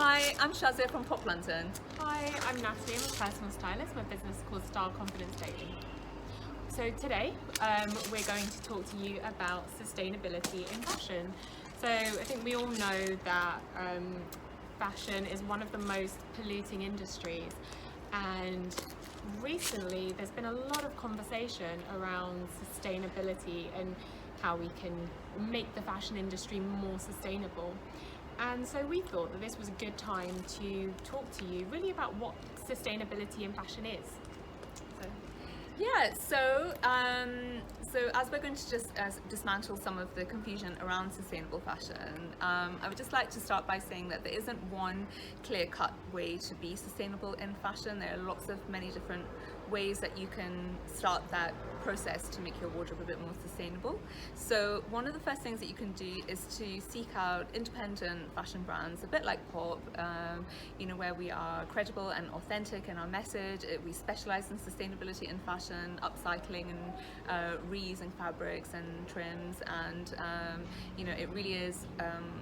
Hi, I'm Shazia from Pop London. Hi, I'm Natalie. I'm a personal stylist. My business is called Style Confidence Daily. So today we're going to talk to you about sustainability in fashion. So I think we all know that fashion is one of the most polluting industries, and recently there's been a lot of conversation around sustainability and how we can make the fashion industry more sustainable. And so we thought that this was a good time to talk to you really about what sustainability in fashion is. So as we're going to just dismantle some of the confusion around sustainable fashion, I would just like to start by saying that there isn't one clear-cut way to be sustainable in fashion. There are many different ways that you can start that process to make your wardrobe a bit more sustainable. So one of the first things that you can do is to seek out independent fashion brands, a bit like Pop, where we are credible and authentic in our message. We specialize in sustainability in fashion, upcycling and reusing fabrics and trims, and it really is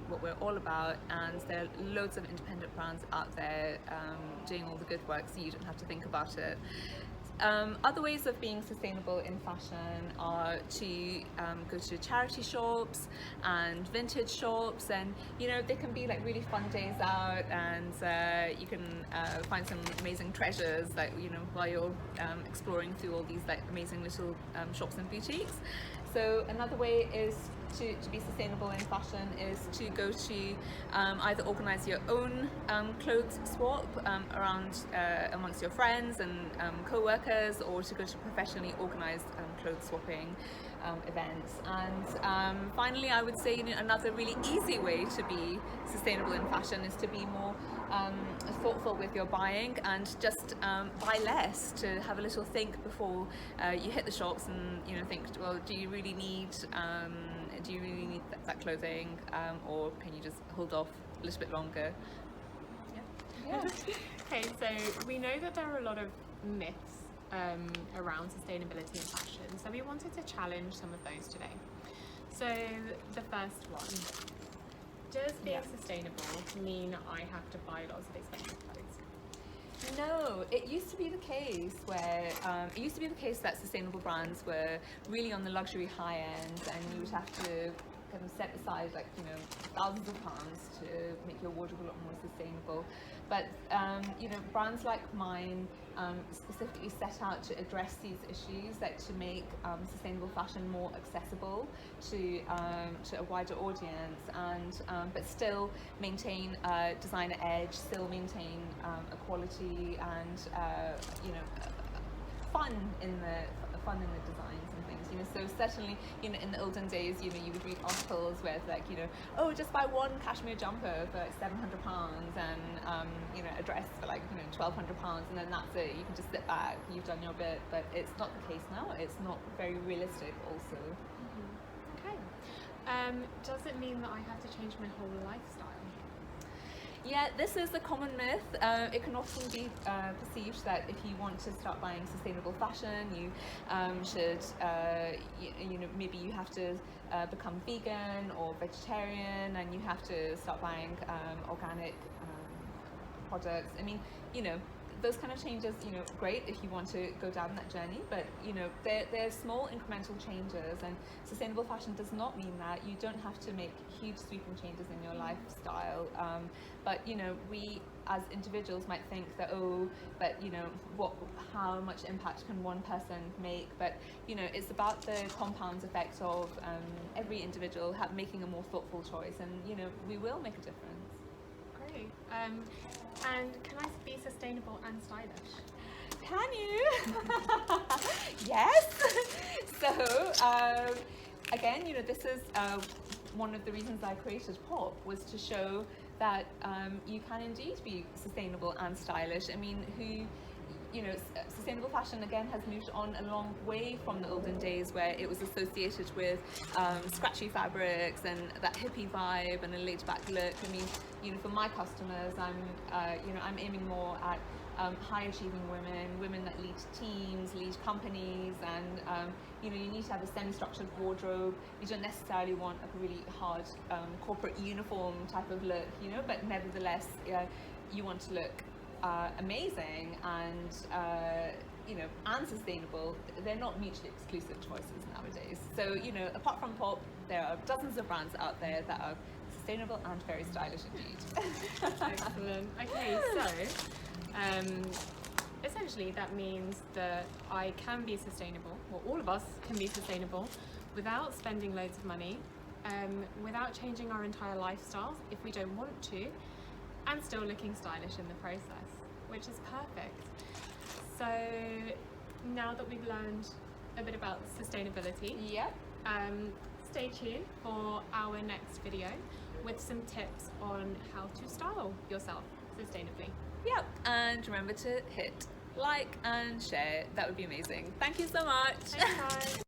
what we're all about. And there are loads of independent brands out there doing all the good work, so you don't have to think about it. Other ways of being sustainable in fashion are to go to charity shops and vintage shops, and they can be like really fun days out, and you can find some amazing treasures while you're exploring through all these amazing little shops and boutiques. So another way is to be sustainable in fashion is to go to either organize your own clothes swap around amongst your friends and co-workers, or to go to professionally organized clothes swapping events. And finally, I would say another really easy way to be sustainable in fashion is to be more thoughtful with your buying, and just buy less, to have a little think before you hit the shops and think, well, do you really need that clothing, or can you just hold off a little bit longer? Okay, so we know that there are a lot of myths around sustainability in fashion, so we wanted to challenge some of those today. So the first one, does being sustainable mean I have to buy lots of expensive clothes? No, it used to be the case that sustainable brands were really on the luxury high end, and you would have to kind of set aside thousands of pounds to make your wardrobe a lot more sustainable. But brands like mine specifically set out to address these issues, to make sustainable fashion more accessible to a wider audience, and but still maintain a designer edge, still maintain a quality and fun in the designs and things. So certainly in the olden days, you would read articles where it's just buy one cashmere jumper for £700, and a dress for £1,200, and then that's it. You can just sit back, you've done your bit. But it's not the case now. It's not very realistic also. Okay. Does it mean that I have to change my whole lifestyle? Yeah, this is a common myth. It can often be perceived that if you want to start buying sustainable fashion, you should, maybe you have to become vegan or vegetarian, and you have to start buying organic products. I mean, those kind of changes, great if you want to go down that journey, but they're small incremental changes, and sustainable fashion does not mean that. You don't have to make huge sweeping changes in your lifestyle, but we as individuals might think that, how much impact can one person make? But it's about the compound effect of every individual making a more thoughtful choice, and we will make a difference. Great. And can I be sustainable and stylish? Can you? Yes. So again, this is one of the reasons I created Pop, was to show that you can indeed be sustainable and stylish. I mean, sustainable fashion again has moved on a long way from the olden days, where it was associated with scratchy fabrics and that hippie vibe and a laid back look. I mean, for my customers, I'm aiming more at high achieving women that lead teams, lead companies, and you need to have a semi-structured wardrobe. You don't necessarily want a really hard corporate uniform type of look, but nevertheless you want to look amazing and sustainable. They're not mutually exclusive choices nowadays. So apart from pop, there are dozens of brands out there that are sustainable and very stylish indeed. Excellent. Okay, so essentially that means that I can be sustainable, or all of us can be sustainable, without spending loads of money, without changing our entire lifestyles if we don't want to, and still looking stylish in the process, which is perfect. So now that we've learned a bit about sustainability, Yep. Stay tuned for our next video with some tips on how to style yourself sustainably. Yep. And remember to hit like and share. That would be amazing. Thank you so much. Thanks, guys.